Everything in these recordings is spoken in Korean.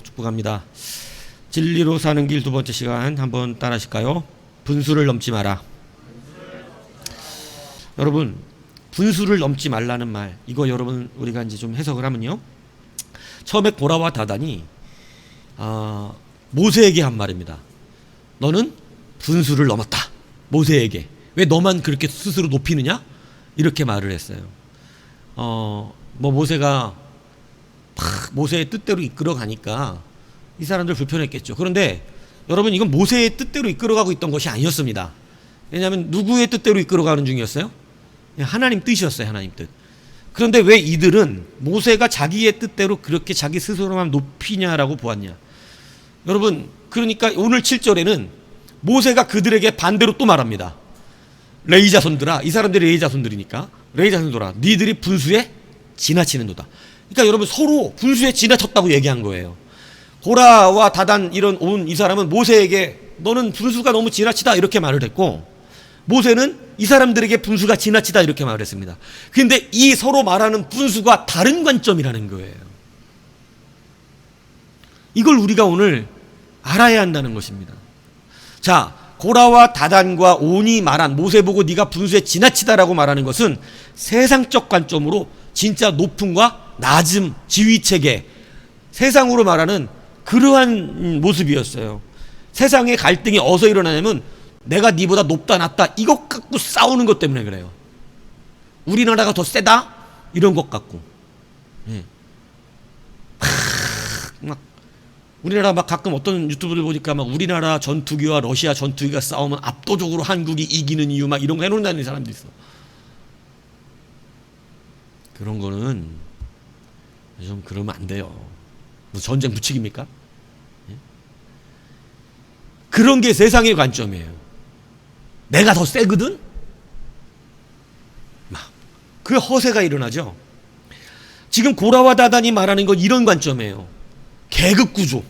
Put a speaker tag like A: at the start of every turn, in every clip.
A: 축복합니다. 진리로 사는 길 두 번째 시간 한번 따라 하실까요? 분수를 넘지 마라. 여러분, 분수를 넘지 말라는 말, 이거 여러분 우리가 이제 좀 해석을 하면요, 처음에 고라와 다단이 모세에게 한 말입니다. 너는 분수를 넘었다. 모세에게. 왜 너만 그렇게 스스로 높이느냐? 이렇게 말을 했어요. 모세가 모세의 뜻대로 이끌어 가니까 이 사람들 불편했겠죠. 그런데 여러분, 이건 모세의 뜻대로 이끌어가고 있던 것이 아니었습니다. 왜냐하면 누구의 뜻대로 이끌어가는 중이었어요? 하나님 뜻이었어요. 하나님 뜻. 그런데 왜 이들은 모세가 자기의 뜻대로 그렇게 자기 스스로만 높이냐라고 보았냐? 여러분, 그러니까 오늘 7절에는 모세가 그들에게 반대로 또 말합니다. 레위 자손들아, 이 사람들이 레위 자손들이니까, 레위 자손들아, 니들이 분수에 지나치는도다. 그러니까 여러분, 서로 분수에 지나쳤다고 얘기한 거예요. 고라와 다단 이런 온 이 사람은 모세에게 너는 분수가 너무 지나치다 이렇게 말을 했고, 모세는 이 사람들에게 분수가 지나치다 이렇게 말을 했습니다. 그런데 이 서로 말하는 분수가 다른 관점이라는 거예요. 이걸 우리가 오늘 알아야 한다는 것입니다. 자, 고라와 다단과 온이 말한, 모세 보고 네가 분수에 지나치다라고 말하는 것은 세상적 관점으로 진짜 높음과 낮음, 지위체계, 세상으로 말하는 그러한 모습이었어요. 세상의 갈등이 어디서 일어나냐면 내가 네보다 높다 낮다 이것 갖고 싸우는 것 때문에 그래요. 우리나라가 더 세다? 이런 것 갖고. 막 우리나라 막 가끔 어떤 유튜브를 보니까 막 우리나라 전투기와 러시아 전투기가 싸우면 압도적으로 한국이 이기는 이유 막 이런 거 해놓는다는 사람도 있어. 그런 거는 좀 그러면 안 돼요. 뭐 전쟁 부추깁니까? 그런 게 세상의 관점이에요. 내가 더 세거든? 그 허세가 일어나죠. 지금 고라와 다단이 말하는 건 이런 관점이에요. 계급 구조.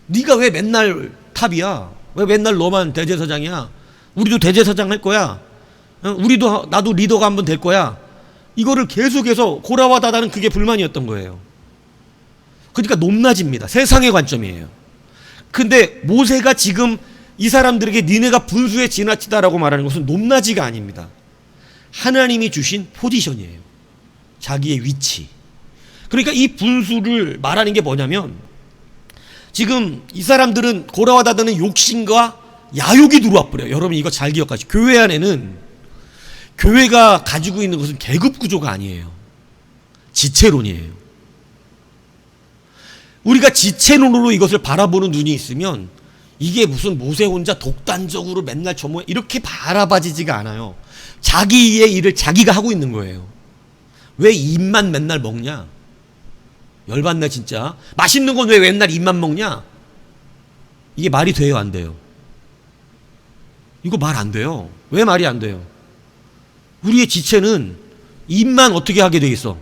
A: 네가 왜 맨날 탑이야? 왜 맨날 너만 대제사장이야? 우리도 대제사장 할 거야. 우리도 나도 리더가 한번 될 거야. 이거를 계속해서 고라와 다단은 그게 불만이었던 거예요. 그러니까 높낮입니다. 세상의 관점이에요. 근데 모세가 지금 이 사람들에게 니네가 분수에 지나치다라고 말하는 것은 높낮이가 아닙니다. 하나님이 주신 포지션이에요. 자기의 위치. 그러니까 이 분수를 말하는 게 뭐냐면, 지금 이 사람들은 고라와 다단은 욕심과 야욕이 들어와 버려요. 여러분 이거 잘 기억하시죠. 교회 안에는, 교회가 가지고 있는 것은 계급 구조가 아니에요. 지체론이에요. 우리가 지체론으로 이것을 바라보는 눈이 있으면 이게 무슨 모세 혼자 독단적으로 맨날 저모 이렇게 바라봐지지가 않아요. 자기의 일을 자기가 하고 있는 거예요. 왜 입만 맨날 먹냐? 열받네 진짜. 맛있는 건 왜 맨날 입만 먹냐? 이게 말이 돼요, 안 돼요? 이거 말 안 돼요. 왜 말이 안 돼요? 우리의 지체는 입만 어떻게 하게 돼 있어?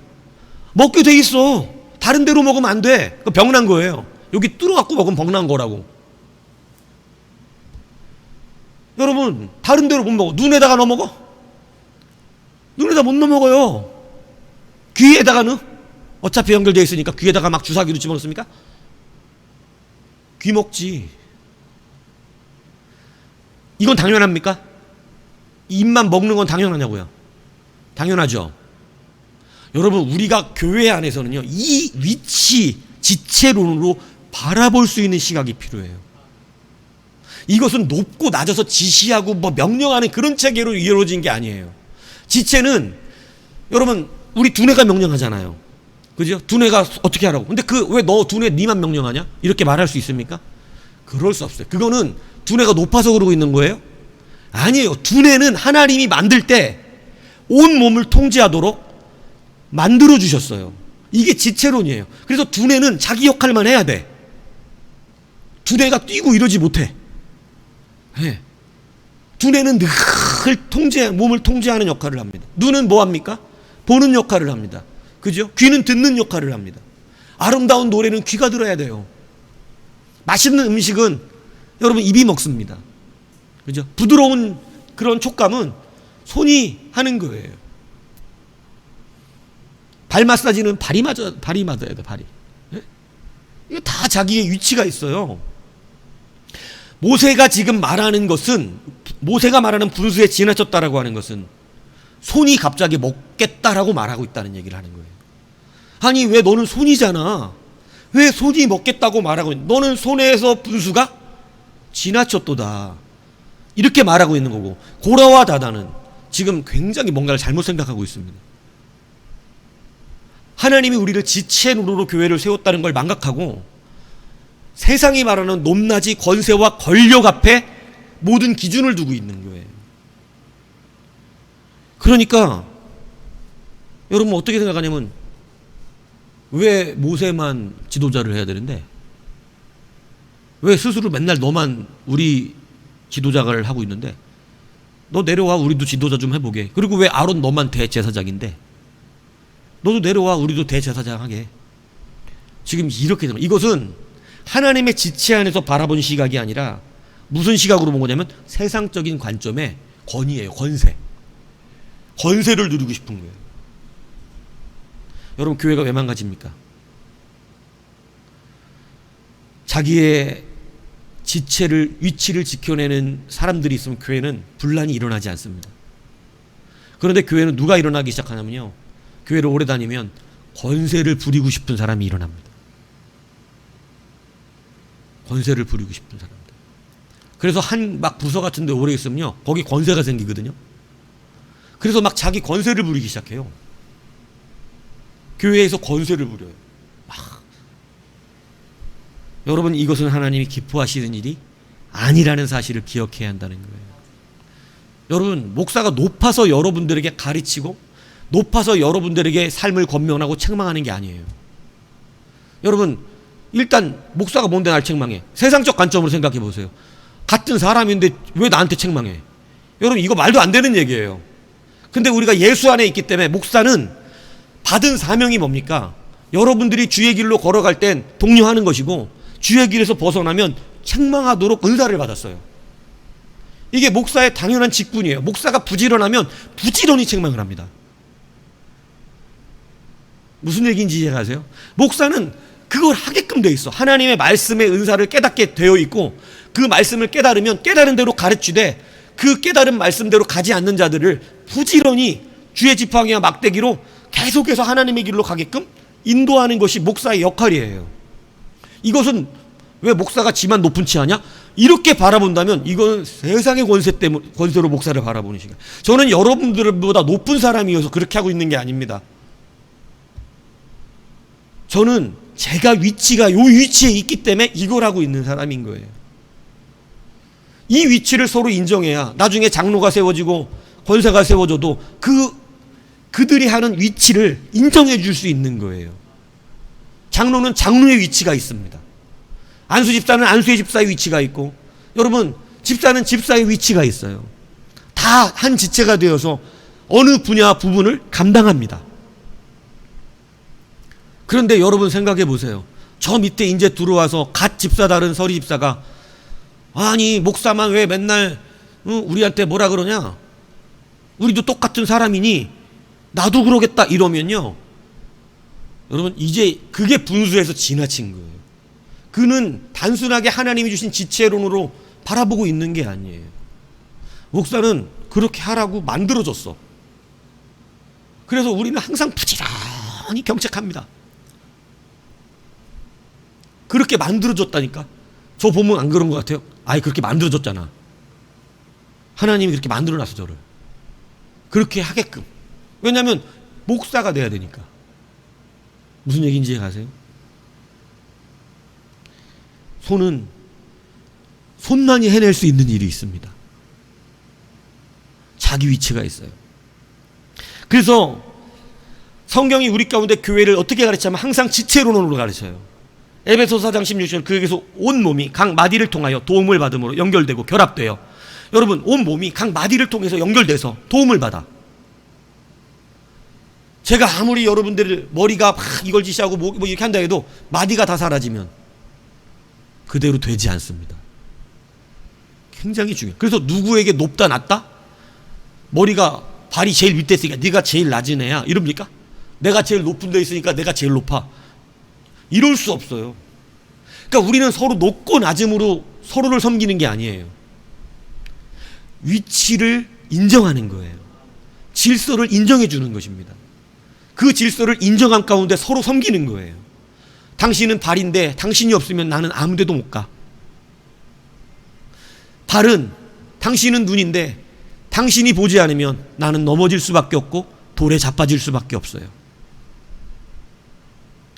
A: 먹게 돼 있어. 다른 데로 먹으면 안 돼. 병난 거예요. 여기 뚫어갖고 먹으면 병난 거라고. 여러분, 다른 데로 못 먹어. 눈에다가 넣어 먹어? 눈에다 못 넣어 먹어요. 귀에다가는? 어차피 연결되어 있으니까 귀에다가 막 주사기로 집어넣습니까? 귀 먹지. 이건 당연합니까? 입만 먹는 건 당연하냐고요? 당연하죠. 여러분, 우리가 교회 안에서는요, 이 위치, 지체론으로 바라볼 수 있는 시각이 필요해요. 이것은 높고 낮아서 지시하고 뭐 명령하는 그런 체계로 이루어진 게 아니에요. 지체는, 여러분, 우리 두뇌가 명령하잖아요. 그죠? 두뇌가 어떻게 하라고. 근데 왜 너 두뇌 니만 명령하냐? 이렇게 말할 수 있습니까? 그럴 수 없어요. 그거는 두뇌가 높아서 그러고 있는 거예요? 아니에요. 두뇌는 하나님이 만들 때 온 몸을 통제하도록 만들어 주셨어요. 이게 지체론이에요. 그래서 두뇌는 자기 역할만 해야 돼. 두뇌가 뛰고 이러지 못해. 네. 두뇌는 늘 몸을 통제하는 역할을 합니다. 눈은 뭐 합니까? 보는 역할을 합니다. 그죠? 귀는 듣는 역할을 합니다. 아름다운 노래는 귀가 들어야 돼요. 맛있는 음식은 여러분 입이 먹습니다. 그죠? 부드러운 그런 촉감은 손이 하는 거예요. 발 마사지는 발이 맞아야 돼, 발이. 네? 이거 다 자기의 위치가 있어요. 모세가 지금 말하는 것은, 모세가 말하는 분수에 지나쳤다라고 하는 것은 손이 갑자기 먹겠다라고 말하고 있다는 얘기를 하는 거예요. 아니 왜 너는 손이잖아. 왜 손이 먹겠다고 말하고 있는, 너는 손에서 분수가 지나쳤도다. 이렇게 말하고 있는 거고, 고라와 다다는 지금 굉장히 뭔가를 잘못 생각하고 있습니다. 하나님이 우리를 지체 노릇으로 교회를 세웠다는 걸 망각하고 세상이 말하는 높낮이, 권세와 권력 앞에 모든 기준을 두고 있는 거예요. 그러니까 여러분 어떻게 생각하냐면, 왜 모세만 지도자를 해야 되는데 왜 스스로 맨날 너만 우리 지도자를 하고 있는데 너 내려와 우리도 지도자 좀 해보게. 그리고 왜 아론 너만 대제사장인데 너도 내려와 우리도 대제사장 하게. 지금 이렇게 되는, 이것은 하나님의 지체 안에서 바라본 시각이 아니라 무슨 시각으로 본 거냐면 세상적인 관점의 권위예요. 권세를 누리고 싶은 거예요. 여러분 교회가 왜 망가집니까? 자기의 지체를, 위치를 지켜내는 사람들이 있으면 교회는 분란이 일어나지 않습니다. 그런데 교회는 누가 일어나기 시작하냐면요, 교회를 오래 다니면 권세를 부리고 싶은 사람이 일어납니다. 권세를 부리고 싶은 사람들. 그래서 한 막 부서 같은 데 오래 있으면요, 거기 권세가 생기거든요. 그래서 막 자기 권세를 부리기 시작해요. 교회에서 권세를 부려요. 막. 여러분 이것은 하나님이 기뻐하시는 일이 아니라는 사실을 기억해야 한다는 거예요. 여러분 목사가 높아서 여러분들에게 가르치고 높아서 여러분들에게 삶을 권면하고 책망하는 게 아니에요. 여러분 일단 목사가 뭔데 날 책망해? 세상적 관점으로 생각해 보세요. 같은 사람인데 왜 나한테 책망해? 여러분 이거 말도 안 되는 얘기예요. 근데 우리가 예수 안에 있기 때문에 목사는 받은 사명이 뭡니까? 여러분들이 주의 길로 걸어갈 땐 독려하는 것이고 주의 길에서 벗어나면 책망하도록 은사를 받았어요. 이게 목사의 당연한 직분이에요. 목사가 부지런하면 부지런히 책망을 합니다. 무슨 얘기인지 이해가세요? 목사는 그걸 하게끔 돼 있어. 하나님의 말씀의 은사를 깨닫게 되어 있고 그 말씀을 깨달으면 깨달은 대로 가르치되 그 깨달은 말씀대로 가지 않는 자들을 부지런히 주의 지팡이와 막대기로 계속해서 하나님의 길로 가게끔 인도하는 것이 목사의 역할이에요. 이것은 왜 목사가 지만 높은 치 하냐? 이렇게 바라본다면 이건 세상의 권세로 목사를 바라보는 시각. 저는 여러분들보다 높은 사람이어서 그렇게 하고 있는 게 아닙니다. 저는 제가 위치가 요 위치에 있기 때문에 이걸 하고 있는 사람인 거예요. 이 위치를 서로 인정해야 나중에 장로가 세워지고 권세가 세워져도 그들이 하는 위치를 인정해 줄 수 있는 거예요. 장로는 장로의 위치가 있습니다. 안수 집사는 안수의 집사의 위치가 있고, 여러분 집사는 집사의 위치가 있어요. 다 한 지체가 되어서 어느 분야 부분을 감당합니다. 그런데 여러분 생각해 보세요. 저 밑에 이제 들어와서 갓 집사 다른 서리 집사가 아니 목사만 왜 맨날 우리한테 뭐라 그러냐? 우리도 똑같은 사람이니 나도 그러겠다 이러면요, 여러분 이제 그게 분수에서 지나친 거예요. 그는 단순하게 하나님이 주신 지체론으로 바라보고 있는 게 아니에요. 목사는 그렇게 하라고 만들어졌어. 그래서 우리는 항상 부지런히 경책합니다. 그렇게 만들어졌다니까. 저 보면 안 그런 것 같아요? 아예 그렇게 만들어졌잖아. 하나님이 그렇게 만들어놨어 저를. 그렇게 하게끔. 왜냐하면 목사가 돼야 되니까. 무슨 얘기인지 아세요? 손만이 해낼 수 있는 일이 있습니다. 자기 위치가 있어요. 그래서 성경이 우리 가운데 교회를 어떻게 가르치냐면 항상 지체론으로 가르쳐요. 에베소서 4장 16절, 그에게서 온 몸이 각 마디를 통하여 도움을 받음으로 연결되고 결합돼요. 여러분 온 몸이 각 마디를 통해서 연결돼서 도움을 받아. 제가 아무리 여러분들 머리가 막 이걸 지시하고 뭐 이렇게 한다 해도 마디가 다 사라지면 그대로 되지 않습니다. 굉장히 중요해요. 그래서 누구에게 높다 낮다? 머리가 발이 제일 밑에 있으니까 네가 제일 낮은 애야 이럽니까? 내가 제일 높은 데 있으니까 내가 제일 높아, 이럴 수 없어요. 그러니까 우리는 서로 높고 낮음으로 서로를 섬기는 게 아니에요. 위치를 인정하는 거예요. 질서를 인정해 주는 것입니다. 그 질서를 인정한 가운데 서로 섬기는 거예요. 당신은 발인데 당신이 없으면 나는 아무 데도 못 가. 발은, 당신은 눈인데 당신이 보지 않으면 나는 넘어질 수밖에 없고 돌에 자빠질 수밖에 없어요.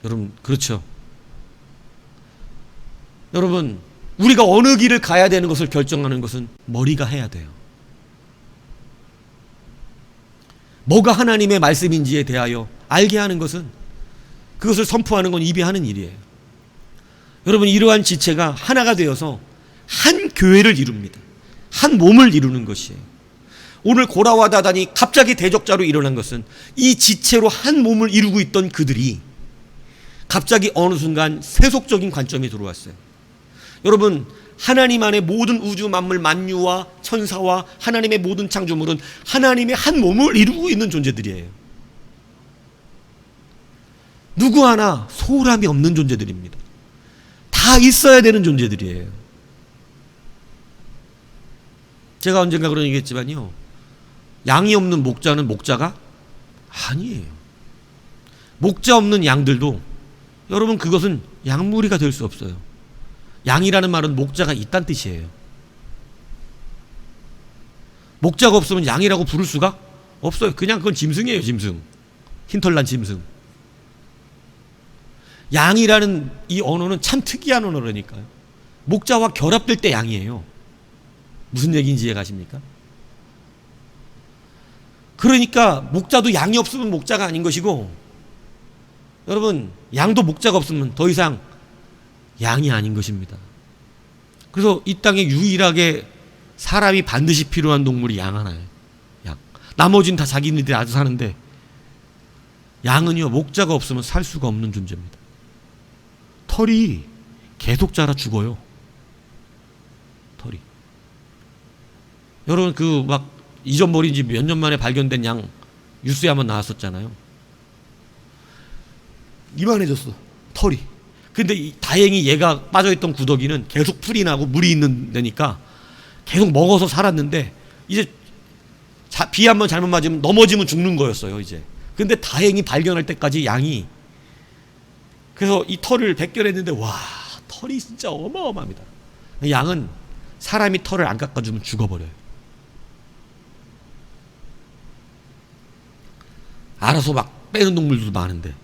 A: 여러분, 그렇죠? 여러분, 우리가 어느 길을 가야 되는 것을 결정하는 것은 머리가 해야 돼요. 뭐가 하나님의 말씀인지에 대하여 알게 하는 것은, 그것을 선포하는 건 입이 하는 일이에요. 여러분, 이러한 지체가 하나가 되어서 한 교회를 이룹니다. 한 몸을 이루는 것이에요. 오늘 고라와 다단이 갑자기 대적자로 일어난 것은 이 지체로 한 몸을 이루고 있던 그들이 갑자기 어느 순간 세속적인 관점이 들어왔어요. 여러분, 하나님 안에 모든 우주 만물 만유와 천사와 하나님의 모든 창조물은 하나님의 한 몸을 이루고 있는 존재들이에요. 누구 하나 소홀함이 없는 존재들입니다. 다 있어야 되는 존재들이에요. 제가 언젠가 그런 얘기했지만요, 양이 없는 목자는 목자가 아니에요. 목자 없는 양들도, 여러분, 그것은 양무리가 될 수 없어요. 양이라는 말은 목자가 있다는 뜻이에요. 목자가 없으면 양이라고 부를 수가 없어요. 그냥 그건 짐승이에요, 짐승. 흰털난 짐승. 양이라는 이 언어는 참 특이한 언어라니까요. 목자와 결합될 때 양이에요. 무슨 얘기인지 이해 가십니까? 그러니까 목자도 양이 없으면 목자가 아닌 것이고, 여러분, 양도 목자가 없으면 더 이상 양이 아닌 것입니다. 그래서 이 땅에 유일하게 사람이 반드시 필요한 동물이 양 하나예요. 양. 나머지는 다 자기네들이 아주 사는데, 양은요, 목자가 없으면 살 수가 없는 존재입니다. 털이 계속 자라 죽어요. 털이. 여러분, 그 막 잊어버린지 몇 년 만에 발견된 양 뉴스에 한번 나왔었잖아요. 이만해졌어, 털이. 근데 다행히 얘가 빠져있던 구더기는 계속 풀이 나고 물이 있는 데니까 계속 먹어서 살았는데, 이제 비 한 번 잘못 맞으면 넘어지면 죽는 거였어요, 이제. 근데 다행히 발견할 때까지 양이, 그래서 이 털을 백결했는데, 와, 털이 진짜 어마어마합니다. 양은 사람이 털을 안 깎아주면 죽어버려요. 알아서 막 빼는 동물들도 많은데,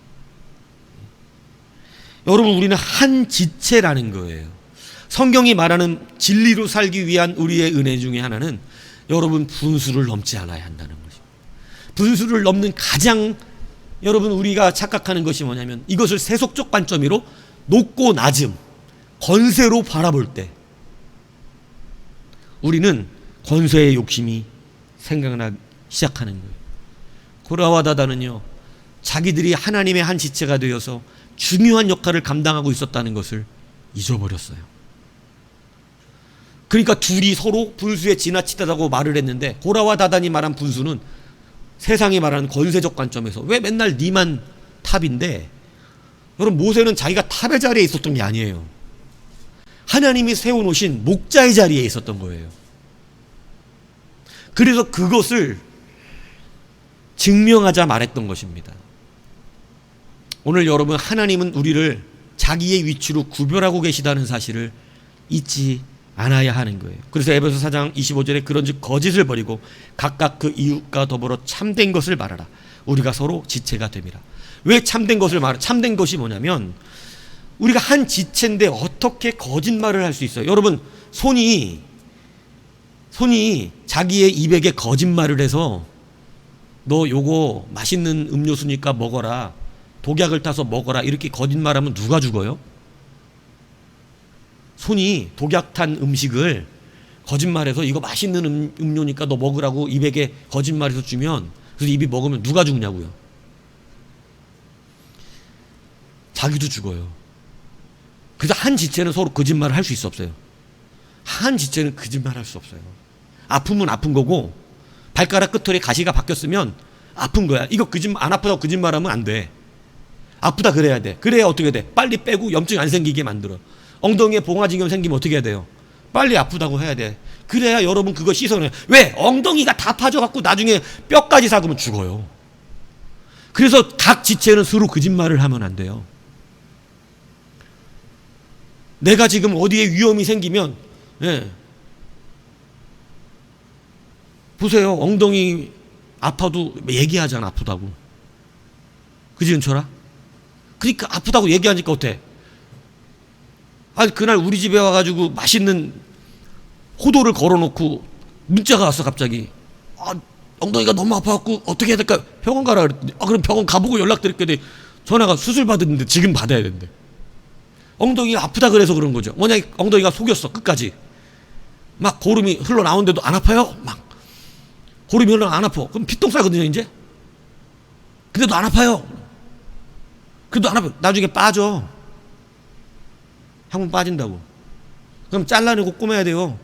A: 여러분, 우리는 한 지체라는 거예요. 성경이 말하는 진리로 살기 위한 우리의 은혜 중에 하나는, 여러분, 분수를 넘지 않아야 한다는 것입니다. 분수를 넘는 가장, 여러분, 우리가 착각하는 것이 뭐냐면, 이것을 세속적 관점으로 높고 낮음, 권세로 바라볼 때 우리는 권세의 욕심이 생각나기 시작하는 거예요. 고라와 다단은요, 자기들이 하나님의 한 지체가 되어서 중요한 역할을 감당하고 있었다는 것을 잊어버렸어요. 그러니까 둘이 서로 분수에 지나치다고 말을 했는데, 고라와 다단이 말한 분수는 세상이 말하는 권세적 관점에서, 왜 맨날 니만 탑인데, 여러분, 모세는 자기가 탑의 자리에 있었던 게 아니에요. 하나님이 세워놓으신 목자의 자리에 있었던 거예요. 그래서 그것을 증명하자 말했던 것입니다. 오늘 여러분, 하나님은 우리를 자기의 위치로 구별하고 계시다는 사실을 잊지 않아야 하는 거예요. 그래서 에베소 4장 25절에 그런즉 거짓을 버리고 각각 그 이웃과 더불어 참된 것을 말하라. 우리가 서로 지체가 됨이라. 왜 참된 것을 말하? 참된 것이 뭐냐면, 우리가 한 지체인데 어떻게 거짓말을 할 수 있어요? 여러분, 손이 자기의 입에게 거짓말을 해서, 너 요거 맛있는 음료수니까 먹어라, 독약을 타서 먹어라, 이렇게 거짓말하면 누가 죽어요? 손이 독약 탄 음식을 거짓말해서 이거 맛있는 음료니까 너 먹으라고 입에게 거짓말해서 주면, 그래서 입이 먹으면 누가 죽냐고요? 자기도 죽어요. 그래서 한 지체는 서로 거짓말을 할 수 있어 없어요? 한 지체는 거짓말할 수 없어요. 아프면 아픈 거고, 발가락 끝털에 가시가 박혔으면 아픈 거야. 이거 안 아프다고 거짓말하면 안 돼. 아프다 그래야 돼. 그래야 어떻게 돼? 빨리 빼고 염증 안 생기게 만들어. 엉덩이에 봉화지경 생기면 어떻게 해야 돼요? 빨리 아프다고 해야 돼. 그래야 여러분 그거 씻어내요. 왜? 엉덩이가 다 파져갖고 나중에 뼈까지 삭으면 죽어요. 그래서 각 지체는 서로 거짓말을 하면 안 돼요. 내가 지금 어디에 위험이 생기면, 예. 보세요. 엉덩이 아파도 얘기하잖아, 아프다고. 그지, 은철아? 그러니까 아프다고 얘기하니까 어때? 아니, 그날 우리 집에 와가지고 맛있는 호도를 걸어놓고 문자가 왔어, 갑자기. 아, 엉덩이가 너무 아파갖고 어떻게 해야 될까? 병원 가라 그랬더니, 아, 그럼 병원 가보고 연락드릴게. 전화가 수술 받았는데 지금 받아야 된대. 엉덩이가 아프다 그래서 그런 거죠. 만약에 엉덩이가 속였어, 끝까지. 막 고름이 흘러나오는데도 안 아파요? 막. 고름이 흘러나오면 안 아파. 그럼 피똥 싸거든요, 이제. 근데도 안 아파요. 그래도 안 아파요. 나중에 빠져. 항문 빠진다고. 그럼 잘라내고 꼬매야 돼요.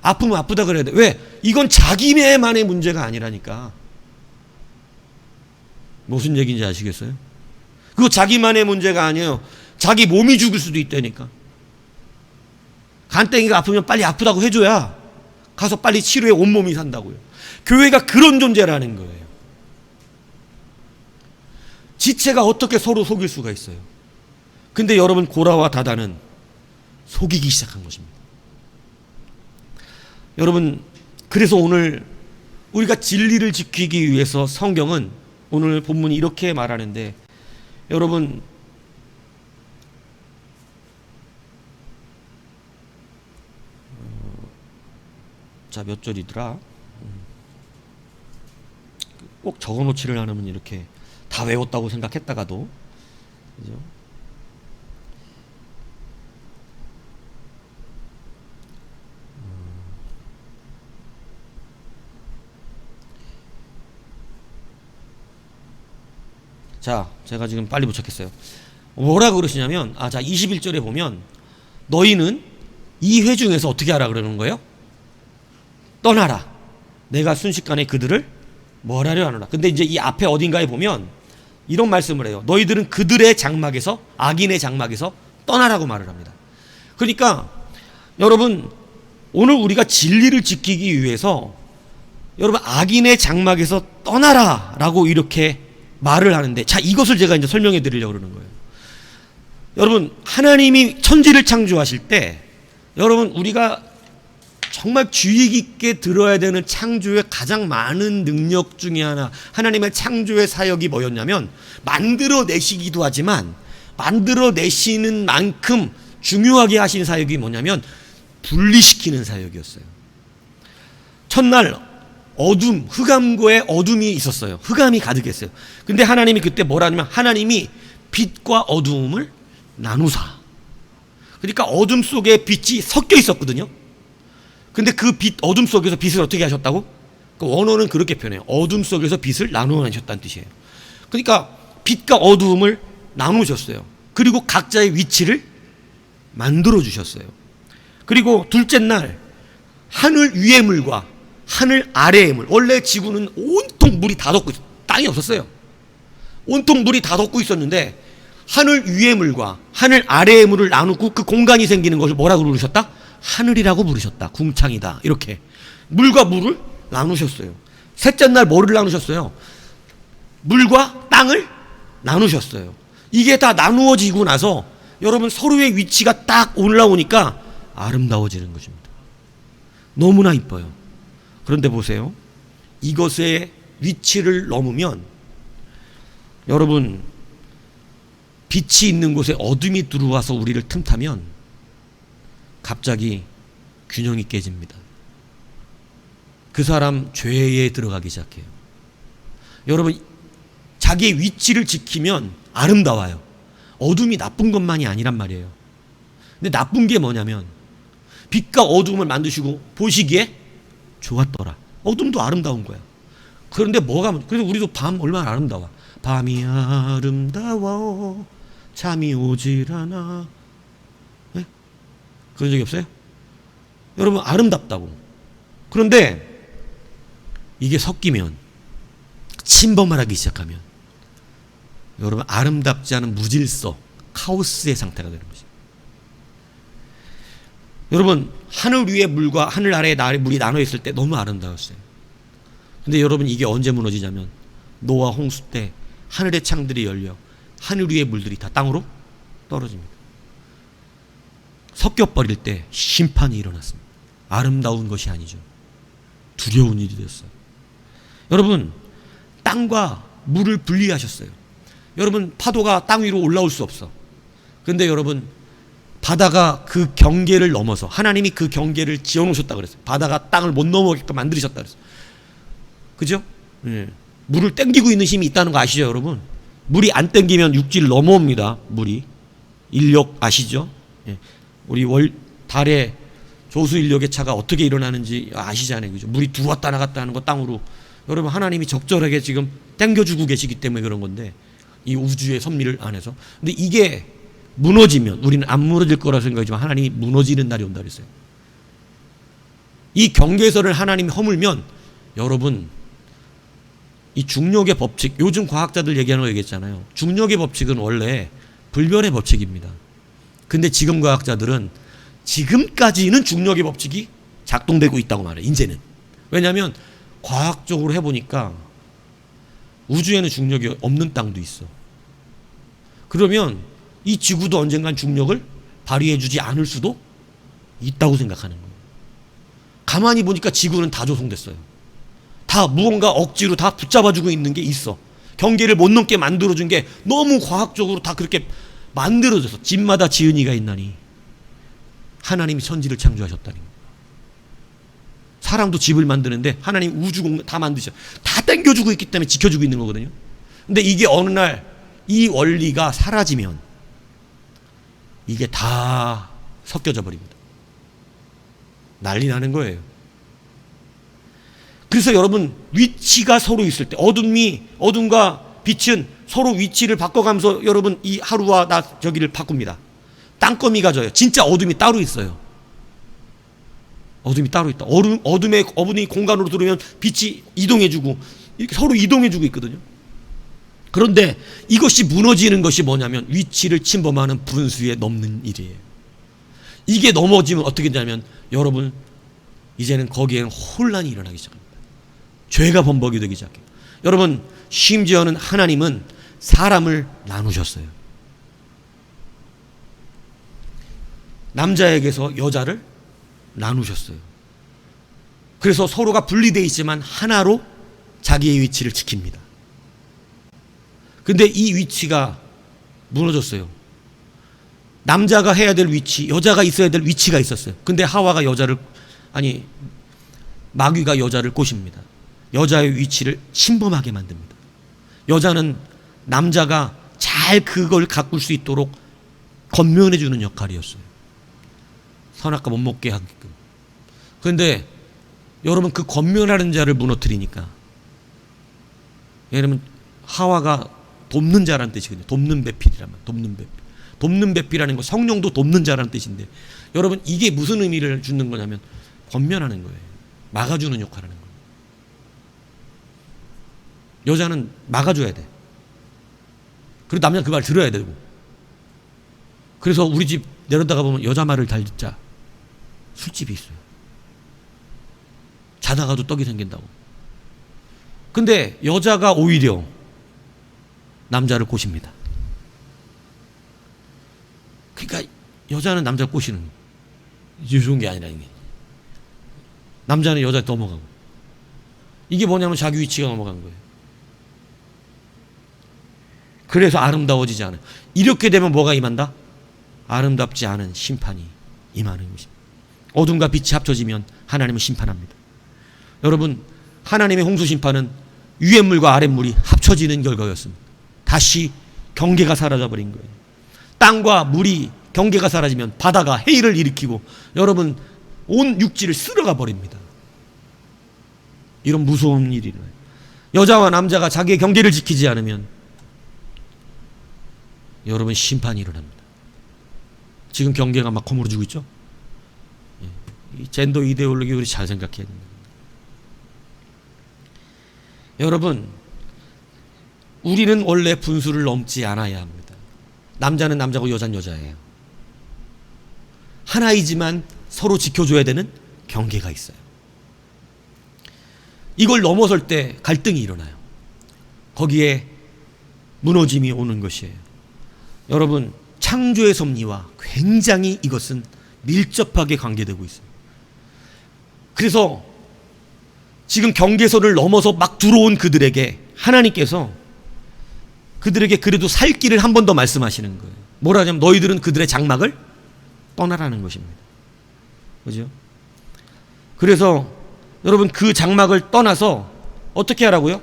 A: 아프면 아프다 그래야 돼. 왜? 이건 자기네만의 문제가 아니라니까. 무슨 얘기인지 아시겠어요? 그거 자기만의 문제가 아니에요. 자기 몸이 죽을 수도 있다니까. 간땡이가 아프면 빨리 아프다고 해줘야 가서 빨리 치료해 온몸이 산다고요. 교회가 그런 존재라는 거예요. 지체가 어떻게 서로 속일 수가 있어요. 근데 여러분, 고라와 다다는 속이기 시작한 것입니다. 여러분, 그래서 오늘 우리가 진리를 지키기 위해서 성경은 오늘 본문이 이렇게 말하는데, 여러분, 자, 몇 절이더라? 꼭 적어놓지를 않으면 이렇게 다 외웠다고 생각했다가도, 그죠? 자, 제가 지금 빨리 붙였겠어요. 뭐라고 그러시냐면, 자, 21절에 보면, 너희는 이 회 중에서 어떻게 하라 그러는 거예요? 떠나라. 내가 순식간에 그들을 뭘 하려 하노라. 근데 이제 이 앞에 어딘가에 보면 이런 말씀을 해요. 너희들은 그들의 장막에서, 악인의 장막에서 떠나라고 말을 합니다. 그러니까 여러분, 오늘 우리가 진리를 지키기 위해서 여러분, 악인의 장막에서 떠나라 라고 이렇게 말을 하는데, 자, 이것을 제가 이제 설명해 드리려고 그러는 거예요. 여러분, 하나님이 천지를 창조하실 때, 여러분, 우리가 정말 주의 깊게 들어야 되는 창조의 가장 많은 능력 중에 하나, 하나님의 창조의 사역이 뭐였냐면, 만들어내시기도 하지만 만들어내시는 만큼 중요하게 하신 사역이 뭐냐면 분리시키는 사역이었어요. 첫날 어둠, 흑암과의 어둠이 있었어요. 흑암이 가득했어요. 근데 하나님이 그때 뭐라냐면, 하나님이 빛과 어둠을 나누사. 그러니까 어둠 속에 빛이 섞여 있었거든요. 근데 그 빛, 어둠 속에서 빛을 어떻게 하셨다고? 그 원어는 그렇게 표현해요. 어둠 속에서 빛을 나누어내셨다는 뜻이에요. 그러니까 빛과 어둠을 나누셨어요. 그리고 각자의 위치를 만들어 주셨어요. 그리고 둘째 날 하늘 위의 물과 하늘 아래의 물. 원래 지구는 온통 물이 다 덮고 있었어요. 땅이 없었어요. 온통 물이 다 덮고 있었는데, 하늘 위의 물과 하늘 아래의 물을 나누고 그 공간이 생기는 것을 뭐라고 부르셨다? 하늘이라고 부르셨다. 궁창이다. 이렇게 물과 물을 나누셨어요. 셋째 날 뭐를 나누셨어요? 물과 땅을 나누셨어요. 이게 다 나누어지고 나서 여러분, 서로의 위치가 딱 올라오니까 아름다워지는 것입니다. 너무나 이뻐요. 그런데 보세요. 이것의 위치를 넘으면 여러분, 빛이 있는 곳에 어둠이 들어와서 우리를 틈타면 갑자기 균형이 깨집니다. 그 사람 죄에 들어가기 시작해요. 여러분, 자기의 위치를 지키면 아름다워요. 어둠이 나쁜 것만이 아니란 말이에요. 근데 나쁜 게 뭐냐면, 빛과 어둠을 만드시고 보시기에 좋았더라. 어둠도 아름다운 거야. 그런데 그래서 우리도 밤 얼마나 아름다워. 밤이 아름다워 잠이 오질 않아. 네? 그런 적이 없어요? 여러분, 아름답다고. 그런데 이게 섞이면, 침범을 하기 시작하면 여러분, 아름답지 않은 무질서, 카오스의 상태가 되는 거죠. 여러분, 하늘 위의 물과 하늘 아래의 물이 나눠 있을 때 너무 아름다웠어요. 근데 여러분, 이게 언제 무너지냐면 노아 홍수 때 하늘의 창들이 열려 하늘 위의 물들이 다 땅으로 떨어집니다. 섞여버릴 때 심판이 일어났습니다. 아름다운 것이 아니죠. 두려운 일이 됐어요. 여러분, 땅과 물을 분리하셨어요. 여러분, 파도가 땅 위로 올라올 수 없어. 그런데 여러분, 바다가 그 경계를 넘어서 하나님이 그 경계를 지어놓으셨다 그랬어요. 바다가 땅을 못 넘어오게끔 만드셨다 그랬어요. 그죠? 예. 물을 땡기고 있는 힘이 있다는 거 아시죠, 여러분? 물이 안 땡기면 육지를 넘어옵니다. 물이. 인력 아시죠? 예. 우리 달에 조수 인력의 차가 어떻게 일어나는지 아시잖아요. 그죠? 물이 들어왔다 나갔다 하는 거 땅으로. 여러분, 하나님이 적절하게 지금 땡겨주고 계시기 때문에 그런 건데, 이 우주의 섭리를 안에서. 근데 이게 무너지면, 우리는 안 무너질 거라 생각하지만 하나님이 무너지는 날이 온다 그랬어요. 이 경계선을 하나님이 허물면, 여러분, 이 중력의 법칙, 요즘 과학자들 얘기하는 거 얘기했잖아요. 중력의 법칙은 원래 불변의 법칙입니다. 근데 지금 과학자들은 지금까지는 중력의 법칙이 작동되고 있다고 말해요. 이제는. 왜냐하면 과학적으로 해보니까 우주에는 중력이 없는 땅도 있어. 그러면 이 지구도 언젠간 중력을 발휘해주지 않을 수도 있다고 생각하는 거예요. 가만히 보니까 지구는 다 조성됐어요. 다 무언가 억지로 다 붙잡아주고 있는 게 있어. 경계를 못 넘게 만들어준 게 너무 과학적으로 다 그렇게 만들어져서 집마다 지은이가 있나니 하나님이 천지를 창조하셨다니. 사람도 집을 만드는데 하나님 우주 공간 다 만드셔. 다 땡겨주고 있기 때문에 지켜주고 있는 거거든요. 근데 이게 어느 날 이 원리가 사라지면 이게 다 섞여져 버립니다. 난리 나는 거예요. 그래서 여러분, 위치가 서로 있을 때, 어둠과 빛은 서로 위치를 바꿔가면서 여러분 이 하루와 낮 저기를 바꿉니다. 땅거미가 져요. 진짜 어둠이 따로 있어요. 어둠이 따로 있다. 어둠이 공간으로 들어오면 빛이 이동해주고 이렇게 서로 이동해주고 있거든요. 그런데 이것이 무너지는 것이 뭐냐면 위치를 침범하는 분수에 넘는 일이에요. 이게 넘어지면 어떻게 되냐면 여러분, 이제는 거기에는 혼란이 일어나기 시작합니다. 죄가 범벅이 되기 시작해요. 여러분, 심지어는 하나님은 사람을 나누셨어요. 남자에게서 여자를 나누셨어요. 그래서 서로가 분리되어 있지만 하나로 자기의 위치를 지킵니다. 근데 이 위치가 무너졌어요. 남자가 해야 될 위치, 여자가 있어야 될 위치가 있었어요. 근데 마귀가 여자를 꼬십니다. 여자의 위치를 침범하게 만듭니다. 여자는 남자가 잘 그걸 가꿀 수 있도록 건면해주는 역할이었어요. 선악과 못 먹게 하게끔. 그런데 여러분, 그 건면하는 자를 무너뜨리니까, 여러분, 하와가 돕는 자라는 뜻이거든요. 돕는 배필이라면, 돕는 배필. 돕는 배필이라는 거 성령도 돕는 자라는 뜻인데, 여러분, 이게 무슨 의미를 주는 거냐면 건면하는 거예요. 막아주는 역할을 하는 거예요. 여자는 막아줘야 돼. 그리고 남자는 그 말 들어야 되고. 그래서 우리 집 내려다가 보면 여자 말을 잘 듣자 술집이 있어요. 자다가도 떡이 생긴다고. 근데 여자가 오히려 남자를 꼬십니다. 그러니까 여자는 남자를 꼬시는, 이게 좋은 게 아니라, 이게 남자는 여자에 넘어가고. 이게 뭐냐면 자기 위치가 넘어간 거예요. 그래서 아름다워지지 않아요. 이렇게 되면 뭐가 임한다? 아름답지 않은 심판이 임하는 것입니다. 어둠과 빛이 합쳐지면 하나님은 심판합니다. 여러분, 하나님의 홍수 심판은 위의 물과 아랫 물이 합쳐지는 결과였습니다. 다시 경계가 사라져버린 거예요. 땅과 물이 경계가 사라지면 바다가 해일을 일으키고 여러분 온 육지를 쓸어가 버립니다. 이런 무서운 일이 일어나요. 여자와 남자가 자기의 경계를 지키지 않으면 여러분 심판이 일어납니다. 지금 경계가 막 허물어지고 있죠. 이 젠더 이데올로기 우리 잘 생각해야 됩니다. 여러분, 우리는 원래 분수를 넘지 않아야 합니다. 남자는 남자고 여자는 여자예요. 하나이지만 서로 지켜줘야 되는 경계가 있어요. 이걸 넘어설 때 갈등이 일어나요. 거기에 무너짐이 오는 것이에요. 여러분, 창조의 섭리와 굉장히 이것은 밀접하게 관계되고 있어요. 그래서 지금 경계선을 넘어서 막 들어온 그들에게 하나님께서 그들에게 그래도 살 길을 한 번 더 말씀하시는 거예요. 뭐라 하냐면 너희들은 그들의 장막을 떠나라는 것입니다. 그죠? 그래서 여러분, 그 장막을 떠나서 어떻게 하라고요?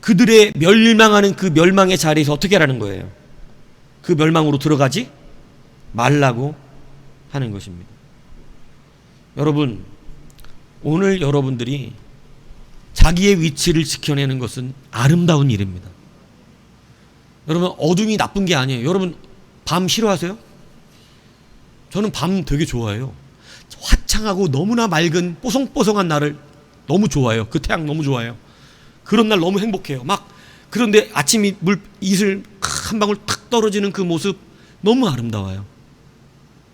A: 그들의 멸망하는 그 멸망의 자리에서 어떻게 하라는 거예요? 그 멸망으로 들어가지 말라고 하는 것입니다. 여러분, 오늘 여러분들이 자기의 위치를 지켜내는 것은 아름다운 일입니다. 여러분, 어둠이 나쁜 게 아니에요. 여러분, 밤 싫어하세요? 저는 밤 되게 좋아해요. 화창하고 너무나 맑은 뽀송뽀송한 날을 너무 좋아해요. 그 태양 너무 좋아해요. 그런 날 너무 행복해요. 막 그런데 아침이 이슬 한 방울 탁 떨어지는 그 모습 너무 아름다워요.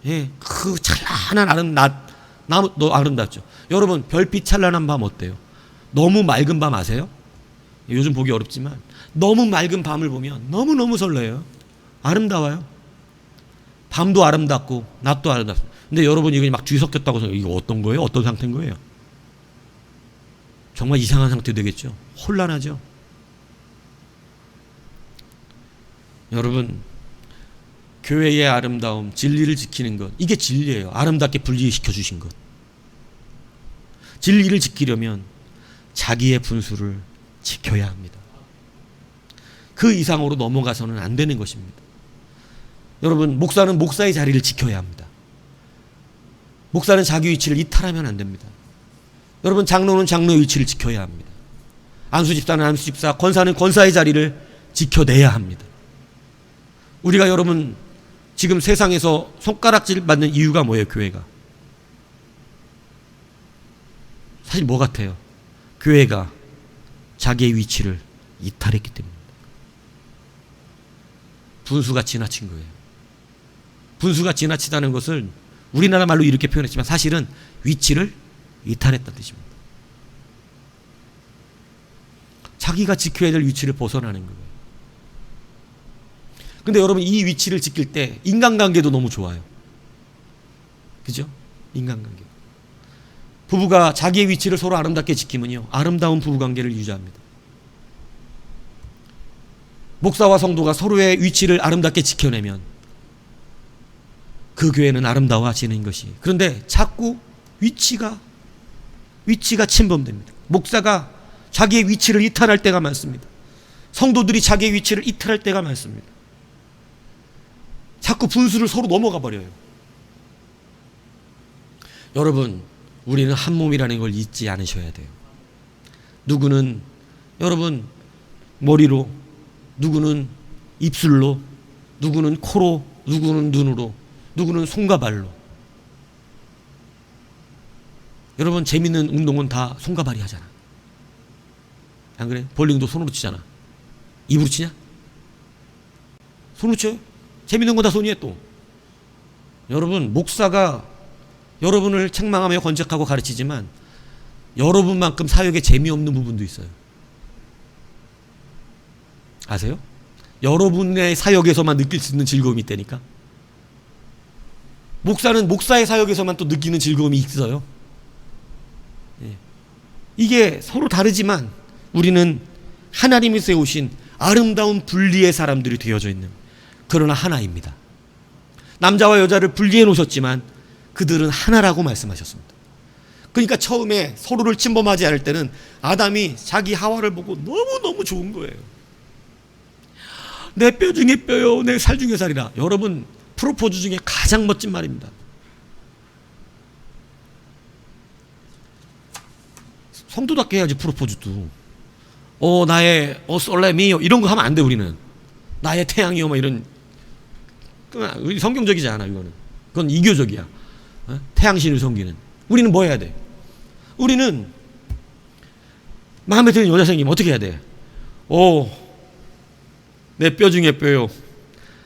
A: 예, 그 찬란한 너 아름답죠. 여러분, 별빛 찬란한 밤 어때요? 너무 맑은 밤 아세요? 요즘 보기 어렵지만 너무 맑은 밤을 보면 너무너무 설레요. 아름다워요. 밤도 아름답고 낮도 아름답고. 근데 여러분, 이거 막 뒤섞였다고 해서 이거 어떤 거예요? 어떤 상태인 거예요? 정말 이상한 상태 되겠죠. 혼란하죠. 여러분, 교회의 아름다움, 진리를 지키는 것, 이게 진리예요. 아름답게 분리시켜 주신 것. 진리를 지키려면 자기의 분수를 지켜야 합니다. 그 이상으로 넘어가서는 안 되는 것입니다. 여러분, 목사는 목사의 자리를 지켜야 합니다. 목사는 자기 위치를 이탈하면 안 됩니다. 여러분, 장로는 장로의 위치를 지켜야 합니다. 안수집사는 안수집사, 권사는 권사의 자리를 지켜내야 합니다. 우리가 여러분 지금 세상에서 손가락질 받는 이유가 뭐예요? 교회가 사실 뭐 같아요? 교회가 자기의 위치를 이탈했기 때문입니다. 분수가 지나친 거예요. 분수가 지나치다는 것을 우리나라 말로 이렇게 표현했지만 사실은 위치를 이탈했다는 뜻입니다. 자기가 지켜야 될 위치를 벗어나는 거예요. 근데 여러분, 이 위치를 지킬 때 인간관계도 너무 좋아요. 그죠? 인간관계. 부부가 자기의 위치를 서로 아름답게 지키면요, 아름다운 부부관계를 유지합니다. 목사와 성도가 서로의 위치를 아름답게 지켜내면 그 교회는 아름다워지는 것이. 그런데 자꾸 위치가 침범됩니다. 목사가 자기의 위치를 이탈할 때가 많습니다. 성도들이 자기의 위치를 이탈할 때가 많습니다. 자꾸 분수를 서로 넘어가 버려요. 여러분, 우리는 한 몸이라는 걸 잊지 않으셔야 돼요. 누구는 여러분 머리로, 누구는 입술로, 누구는 코로, 누구는 눈으로, 누구는 손과 발로. 여러분, 재밌는 운동은 다 손과 발이 하잖아. 안 그래? 볼링도 손으로 치잖아. 입으로 치냐? 손으로 쳐요. 재밌는 건 다 손이에요. 또 여러분, 목사가 여러분을 책망하며 권책하고 가르치지만 여러분만큼 사역에 재미없는 부분도 있어요. 아세요? 여러분의 사역에서만 느낄 수 있는 즐거움이 있다니까. 목사는 목사의 사역에서만 또 느끼는 즐거움이 있어요. 예. 이게 서로 다르지만 우리는 하나님이 세우신 아름다운 분리의 사람들이 되어져 있는, 그러나 하나입니다. 남자와 여자를 분리해 놓으셨지만 그들은 하나라고 말씀하셨습니다. 그러니까 처음에 서로를 침범하지 않을 때는 아담이 자기 하와를 보고 너무너무 좋은 거예요. 내 뼈 중에 뼈요, 내 살 중에 살이라. 여러분, 프로포즈 중에 가장 멋진 말입니다. 성도답게 해야지. 프로포즈도 나의 솔레미요 이런 거 하면 안 돼. 우리는 나의 태양이요 뭐 이런, 우리 성경적이지 않아. 이거는 그건 이교적이야. 태양신을 섬기는. 우리는 뭐 해야 돼? 우리는 마음에 드는 여자 생기면 어떻게 해야 돼? 내 뼈 중에 뼈요,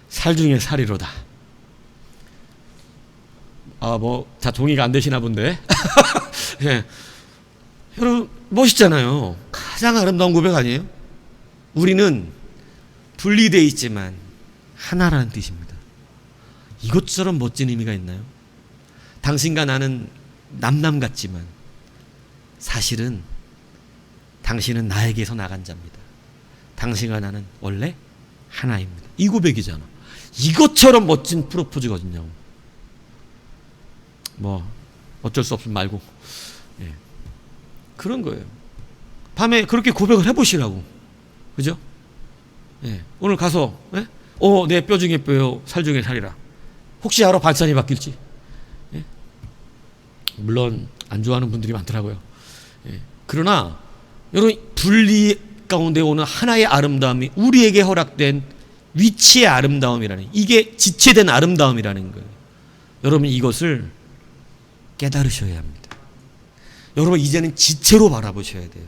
A: 살 중에 살이로다. 다 동의가 안 되시나 본데. 예. 여러분, 멋있잖아요. 가장 아름다운 고백 아니에요? 우리는 분리되어 있지만 하나라는 뜻입니다. 이것처럼 멋진 의미가 있나요? 당신과 나는 남남 같지만 사실은 당신은 나에게서 나간 자입니다. 당신과 나는 원래 하나입니다. 이 고백이잖아. 이것처럼 멋진 프로포즈거든요. 어쩔 수 없으면 말고. 예. 그런 거예요. 밤에 그렇게 고백을 해보시라고. 그죠? 예. 오늘 가서, 예? 내 뼈 중에 뼈요, 살 중에 살이라. 혹시 알아? 반찬이 바뀔지? 예? 물론, 안 좋아하는 분들이 많더라고요. 예. 그러나, 여러분, 분리 가운데 오는 하나의 아름다움이 우리에게 허락된 위치의 아름다움이라는, 이게 지체된 아름다움이라는 거예요. 여러분, 이것을 깨달으셔야 합니다. 여러분, 이제는 지체로 바라보셔야 돼요.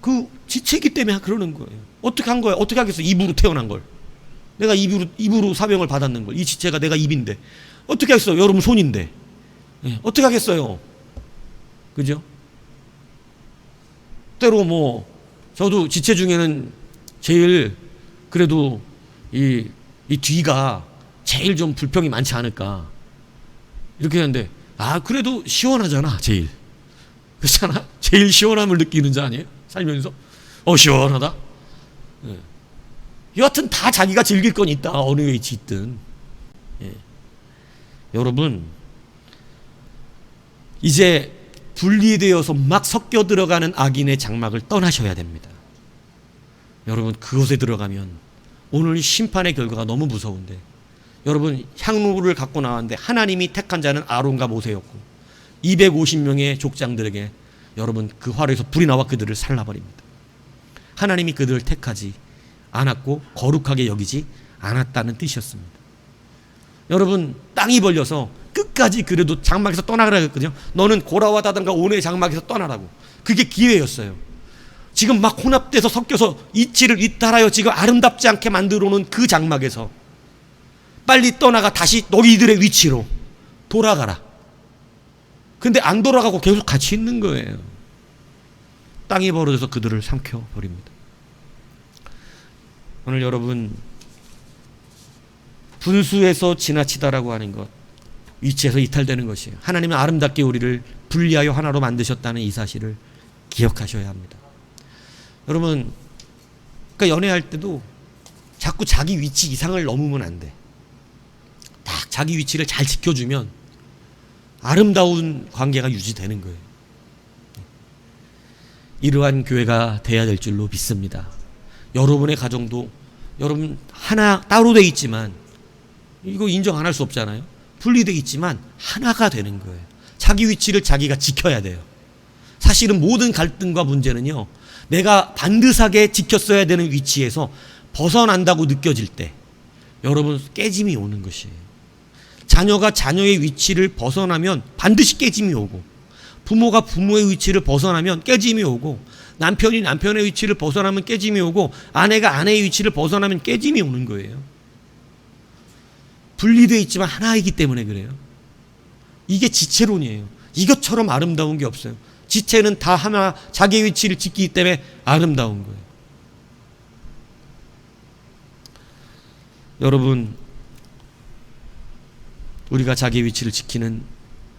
A: 그 지체이기 때문에 그러는 거예요. 어떻게 한 거야? 어떻게 하겠어? 입으로 태어난 걸. 내가 입으로 사명을 받았는 걸. 이 지체가 내가 입인데. 어떻게 하겠어요? 여러분 손인데. 예, 어떻게 하겠어요? 그죠? 때로 저도 지체 중에는 제일 그래도 이 뒤가 제일 좀 불평이 많지 않을까. 이렇게 하는데, 그래도 시원하잖아, 제일. 그렇잖아? 제일 시원함을 느끼는 자 아니에요? 살면서. 시원하다. 예. 여하튼 다 자기가 즐길 건 있다. 어느 위치 있든. 예. 여러분, 이제 분리되어서 막 섞여 들어가는 악인의 장막을 떠나셔야 됩니다. 여러분, 그곳에 들어가면 오늘 심판의 결과가 너무 무서운데, 여러분, 향로를 갖고 나왔는데 하나님이 택한 자는 아론과 모세였고 250명의 족장들에게 여러분 그 화로에서 불이 나와 그들을 살라버립니다. 하나님이 그들을 택하지 않았고 거룩하게 여기지 않았다는 뜻이었습니다. 여러분, 땅이 벌려서 끝까지 그래도 장막에서 떠나라고 했거든요. 너는 고라와 다단과 온의 장막에서 떠나라고. 그게 기회였어요. 지금 막 혼합돼서 섞여서 이치를 이탈하여 지금 아름답지 않게 만들어 놓은 그 장막에서 빨리 떠나가 다시 너희들의 위치로 돌아가라. 근데 안 돌아가고 계속 같이 있는 거예요. 땅이 벌어져서 그들을 삼켜버립니다. 오늘 여러분, 분수에서 지나치다라고 하는 것, 위치에서 이탈되는 것이에요. 하나님은 아름답게 우리를 분리하여 하나로 만드셨다는 이 사실을 기억하셔야 합니다. 여러분, 그러니까 연애할 때도 자꾸 자기 위치 이상을 넘으면 안 돼. 딱 자기 위치를 잘 지켜주면 아름다운 관계가 유지되는 거예요. 이러한 교회가 돼야 될 줄로 믿습니다. 여러분의 가정도 여러분 하나 따로 돼 있지만, 이거 인정 안 할 수 없잖아요. 분리돼 있지만 하나가 되는 거예요. 자기 위치를 자기가 지켜야 돼요. 사실은 모든 갈등과 문제는요, 내가 반드하게 지켰어야 되는 위치에서 벗어난다고 느껴질 때 여러분 깨짐이 오는 것이에요. 자녀가 자녀의 위치를 벗어나면 반드시 깨짐이 오고, 부모가 부모의 위치를 벗어나면 깨짐이 오고, 남편이 남편의 위치를 벗어나면 깨짐이 오고, 아내가 아내의 위치를 벗어나면 깨짐이 오는 거예요. 분리되어 있지만 하나이기 때문에 그래요. 이게 지체론이에요. 이것처럼 아름다운 게 없어요. 지체는 다 하나 자기의 위치를 지키기 때문에 아름다운 거예요. 여러분, 우리가 자기의 위치를 지키는,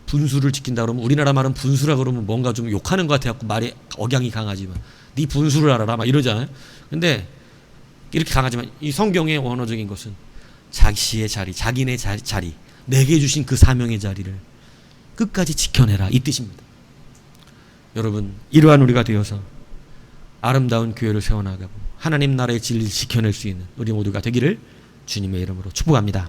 A: 분수를 지킨다 그러면, 우리나라 말은 분수라 그러면 뭔가 좀 욕하는 것 같아서 말이 억양이 강하지만, 네 분수를 알아라 막 이러잖아요. 근데 이렇게 강하지만 이 성경의 원어적인 것은 자기의 자리, 자기네 자리, 내게 주신 그 사명의 자리를 끝까지 지켜내라, 이 뜻입니다. 여러분, 이러한 우리가 되어서 아름다운 교회를 세워나가고 하나님 나라의 진리를 지켜낼 수 있는 우리 모두가 되기를 주님의 이름으로 축복합니다.